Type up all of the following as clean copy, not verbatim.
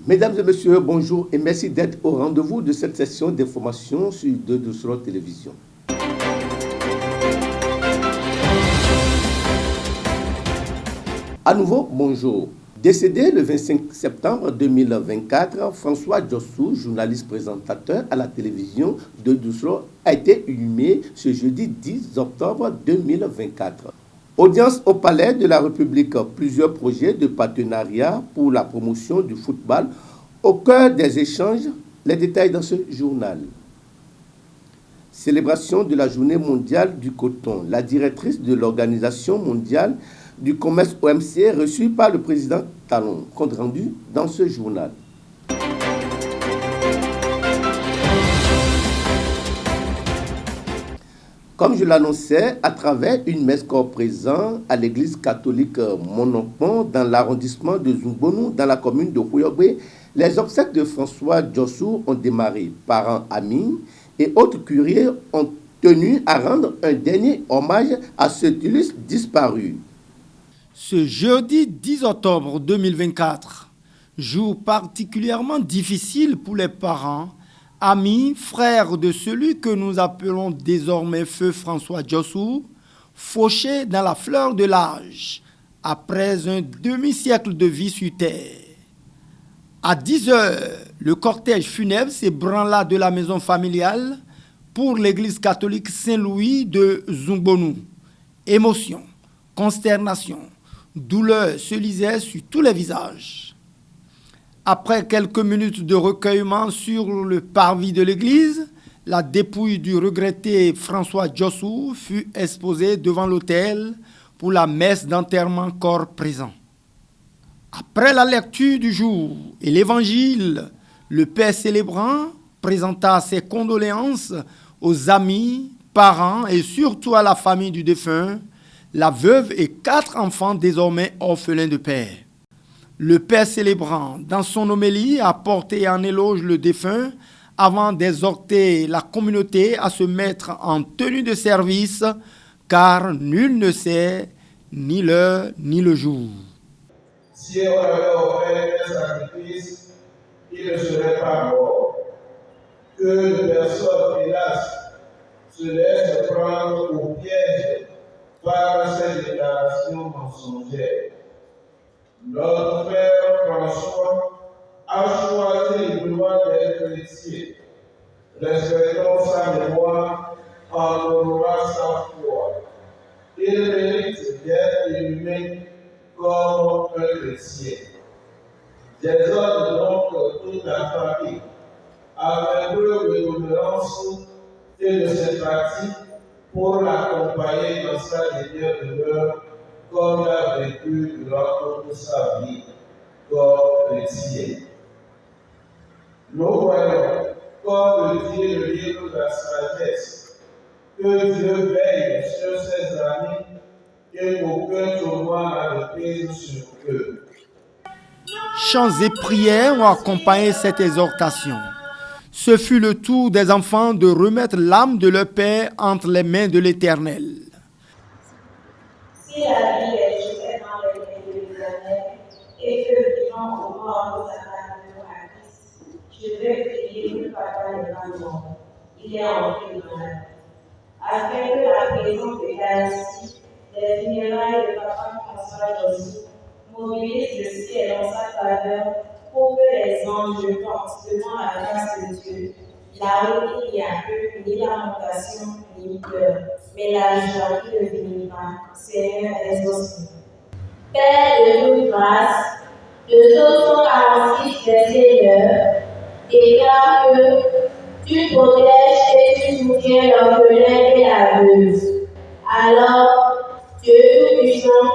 Mesdames et messieurs, bonjour et merci d'être au rendez-vous de cette session d'information sur Deux Télévision. À nouveau, bonjour. Décédé le 25 septembre 2024, François Djossou, journaliste présentateur à la télévision de Doucero, a été inhumé ce jeudi 10 octobre 2024. Audience au Palais de la République, plusieurs projets de partenariat pour la promotion du football au cœur des échanges, les détails dans ce journal. Célébration de la Journée mondiale du coton. La directrice de l'Organisation mondiale du commerce OMC est reçue par le président Talon, compte rendu dans ce journal. Comme je l'annonçais, à travers une messe corps présent à l'église catholique Monopon dans l'arrondissement de Zungbonu, dans la commune de Huyogwe, les obsèques de François Djossou ont démarré. Parents, amis et autres curieux ont tenu à rendre un dernier hommage à cet illustre disparu. Ce jeudi 10 octobre 2024, jour particulièrement difficile pour les parents, amis, frères de celui que nous appelons désormais Feu François Djossou, fauché dans la fleur de l'âge, après un demi-siècle de vie sur terre. À 10 heures, le cortège funèbre s'ébranla de la maison familiale pour l'église catholique Saint-Louis de Zungbonu. Émotion, consternation, douleur se lisaient sur tous les visages. Après quelques minutes de recueillement sur le parvis de l'église, la dépouille du regretté François Djossou fut exposée devant l'autel pour la messe d'enterrement corps présent. Après la lecture du jour et l'évangile, le père célébrant présenta ses condoléances aux amis, parents et surtout à la famille du défunt, la veuve et 4 enfants désormais orphelins de père. Le père célébrant, dans son homélie, a porté en éloge le défunt avant d'exhorter la communauté à se mettre en tenue de service, car nul ne sait ni l'heure ni le jour. Si on avait offert un sacrifice, il ne serait pas mort. Que les personnes, hélas, se laissent prendre au piège par ces déclarations mensongères. Notre frère François a choisi librement d'être chrétien. Respectons sa mémoire en honorant sa foi. Il mérite d'être inhumé comme un chrétien. J'exhorte donc toute la famille à faire preuve de tolérance et de sympathie pour l'accompagner dans sa dernière demeure comme l'a vécu durant toute sa vie comme chrétien. Nous voyons, comme le dit le livre de la sagesse, que Dieu veille sur ses amis et qu'aucun tourment n'a de prise sur eux. Chants et prières ont accompagné cette exhortation. Ce fut le tour des enfants de remettre l'âme de leur père entre les mains de l'Éternel. Si la vie est jetée dans les mains de l'Éternel et que vivant au mort nous abandonnons à Christ, je vais prier que Papa n'est pas mort. Il est entré dans la vie. Afin que la présence de l'Eucharistie, des funérailles de Papa François Djossou, mobilise le ciel en sa faveur pour que les anges portent devant la grâce de Dieu. Là où il n'y a plus ni lamentation ni pleurs, mais la joie qui ne finit pas. Seigneur, exauce-nous. Père de toute grâce, le psaume 146 verset 9 déclare que tu protèges et tu soutiens l'orphelin et la veuve. Alors, Dieu tout-puissant,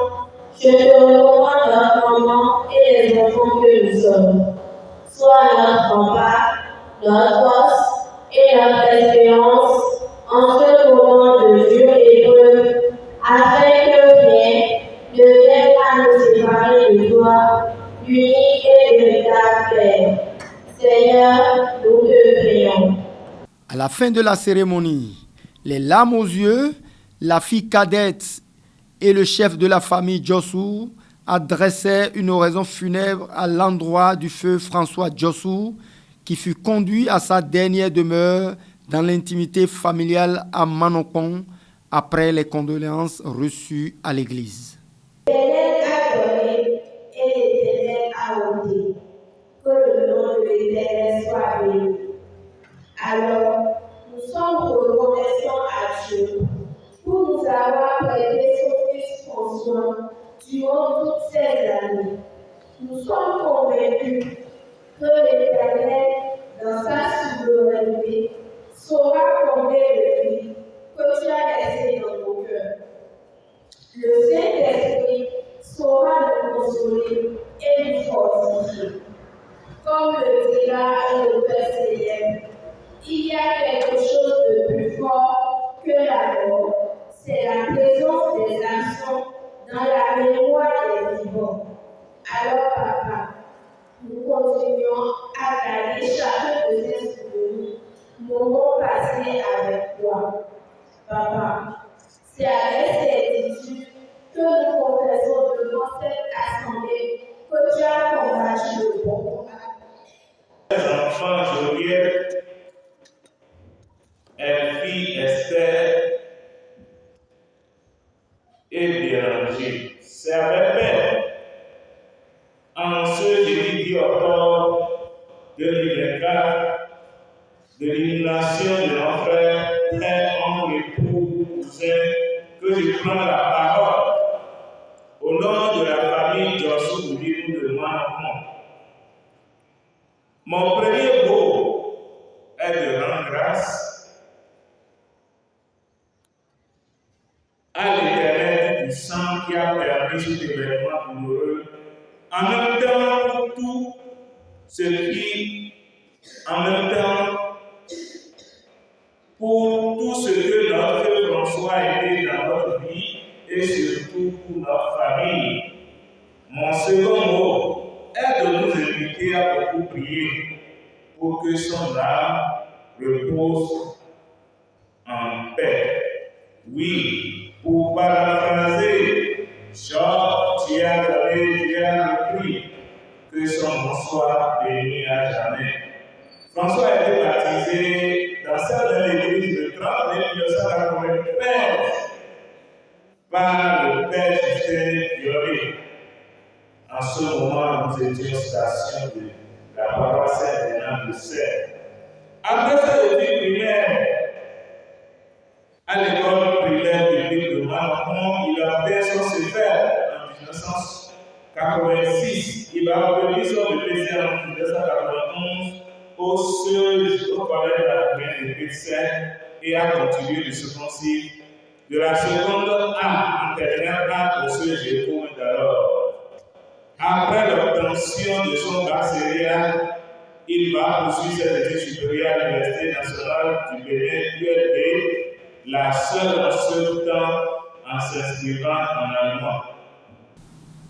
je te recommande notre maman et les enfants que nous sommes. Sois notre rempart, notre force et notre espérance en ce moment de dure épreuve, afin que rien ne vienne à nous séparer de toi, l'unique et véritable Père. Seigneur, nous te prions. À la fin de la cérémonie, les larmes aux yeux, la fille cadette et le chef de la famille Djossou adressait une oraison funèbre à l'endroit du feu François Djossou, qui fut conduit à sa dernière demeure dans l'intimité familiale à Manokon après les condoléances reçues à l'église. L'Éternel a donné et l'Éternel a ôté. Que le nom de l'Éternel soit béni. Alors, nous sommes reconnaissants à Dieu pour nous avoir prêté son Fils François durant toutes ces années. Nous sommes convaincus que l'Éternel, dans sa souveraineté, saura combler le vide que tu as laissé dans nos cœurs. Le Saint-Esprit saura nous consoler et nous fortifier. Comme le dira un auteur célèbre, il y a quelque chose de plus fort que la mort. C'est la présence des actions dans la mémoire des vivants. Alors, papa, nous continuons à garder chacun de ces souvenirs, moments passés avec toi. Papa, c'est avec certitude que nous confessons devant cette assemblée que tu as combattu le bon combat. Les enfants Joliette, Elfie, Esther et Béranger, c'est avec peine, en ce jeudi 10 octobre 2024, de l'illumination de nos frères, frères, oncles, époux, cousins, que je prends la parole au nom de la famille Djossou Boudirou de Manokon. Mon premier mot est de rendre grâce à l'Éternel puissant qui a permis cet événement douloureux, en même temps pour tout ce qui, en même temps pour tout ce que notre frère François a été dans notre vie et surtout pour notre famille. Mon second mot est de nous inviter à beaucoup prier pour que son âme repose en paix. Oui, pour paraphraser Job, tu as donné, tu as repris, que son nom soit béni à jamais. François a été baptisé dans cette même église le 30 mai 1993 par le père Justin Viollet. En ce moment, nous étions station de la paroisse Saint-Denis de Serre. Après sa étude primaire, à l'école primaire publique de Manokon, il a obtenu son CFR en 1986. Il a obtenu son BPC en 1991 au collège de la Grande de Serre et a continué le second cycle de la seconde A en terminale A au CEG pour d'alors. Après l'obtention de son baccalauréat, il va poursuivre ses études supérieures à l'Université nationale du Bénin, ULB, la seule en ce temps en s'inscrivant en allemand.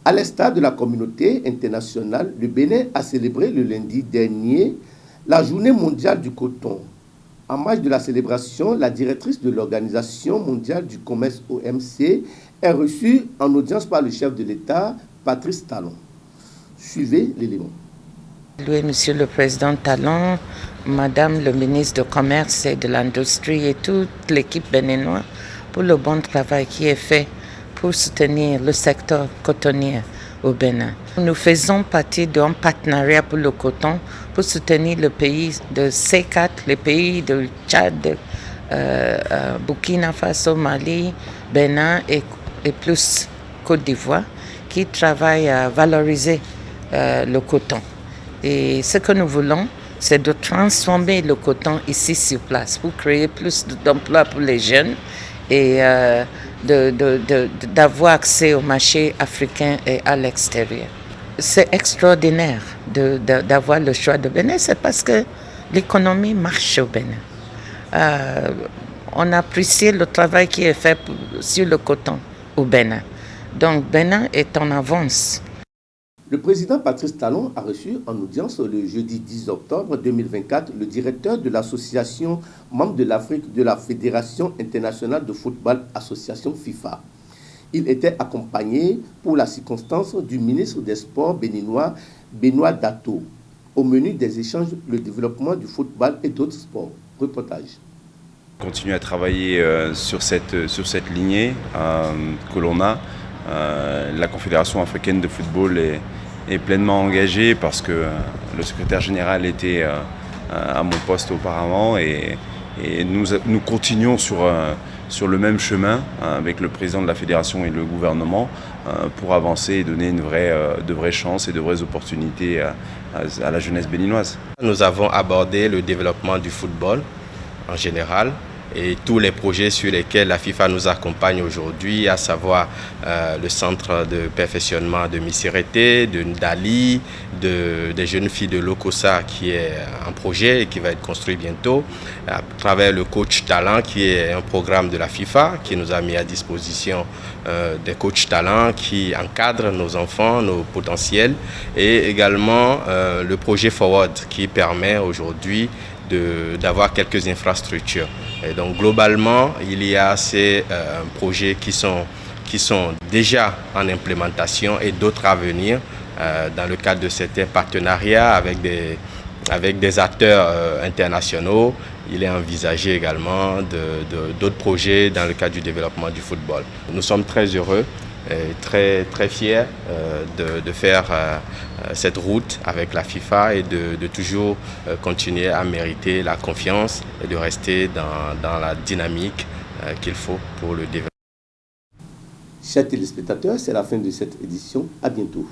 À l'instar de la communauté internationale, le Bénin a célébré le lundi dernier la Journée mondiale du coton. En marge de la célébration, la directrice de l'Organisation mondiale du commerce OMC est reçue en audience par le chef de l'État, Patrice Talon. Suivez l'élément. Oui, Monsieur le Président Talon, Madame le ministre du Commerce et de l'Industrie et toute l'équipe béninoise pour le bon travail qui est fait pour soutenir le secteur cotonnier au Bénin. Nous faisons partie d'un partenariat pour le coton pour soutenir le pays de C4, les pays de Tchad, Burkina Faso, Mali, Bénin et plus Côte d'Ivoire qui travaillent à valoriser le coton. Et ce que nous voulons, c'est de transformer le coton ici sur place pour créer plus d'emplois pour les jeunes et d'avoir accès au marché africain et à l'extérieur. C'est extraordinaire d'avoir le choix de Bénin, c'est parce que l'économie marche au Bénin. On apprécie le travail qui est fait sur le coton au Bénin. Donc Bénin est en avance. Le président Patrice Talon a reçu en audience le jeudi 10 octobre 2024 le directeur de l'association membre de l'Afrique de la Fédération internationale de football, association FIFA. Il était accompagné pour la circonstance du ministre des Sports béninois, Benoît Dato. Au menu des échanges, le développement du football et d'autres sports. Reportage. Continuer à travailler sur cette lignée que l'on a. La Confédération africaine de football est pleinement engagée parce que le secrétaire général était à mon poste auparavant et nous continuons sur le même chemin avec le président de la fédération et le gouvernement pour avancer et donner de vraies chances et de vraies opportunités à la jeunesse béninoise. Nous avons abordé le développement du football en général et tous les projets sur lesquels la FIFA nous accompagne aujourd'hui, à savoir le centre de perfectionnement de Missirete, de Ndali, des jeunes filles de Lokossa qui est un projet et qui va être construit bientôt, à travers le coach talent qui est un programme de la FIFA qui nous a mis à disposition des coachs talent qui encadrent nos enfants, nos potentiels, et également le projet Forward qui permet aujourd'hui d'avoir quelques infrastructures. Et donc globalement, il y a ces projets qui sont déjà en implémentation et d'autres à venir dans le cadre de certains partenariats avec des acteurs internationaux. Il est envisagé également d'autres projets dans le cadre du développement du football. Nous sommes très heureux et très fiers de faire cette route avec la FIFA et de toujours continuer à mériter la confiance et de rester dans la dynamique qu'il faut pour le développement. Chers téléspectateurs, c'est la fin de cette édition. À bientôt.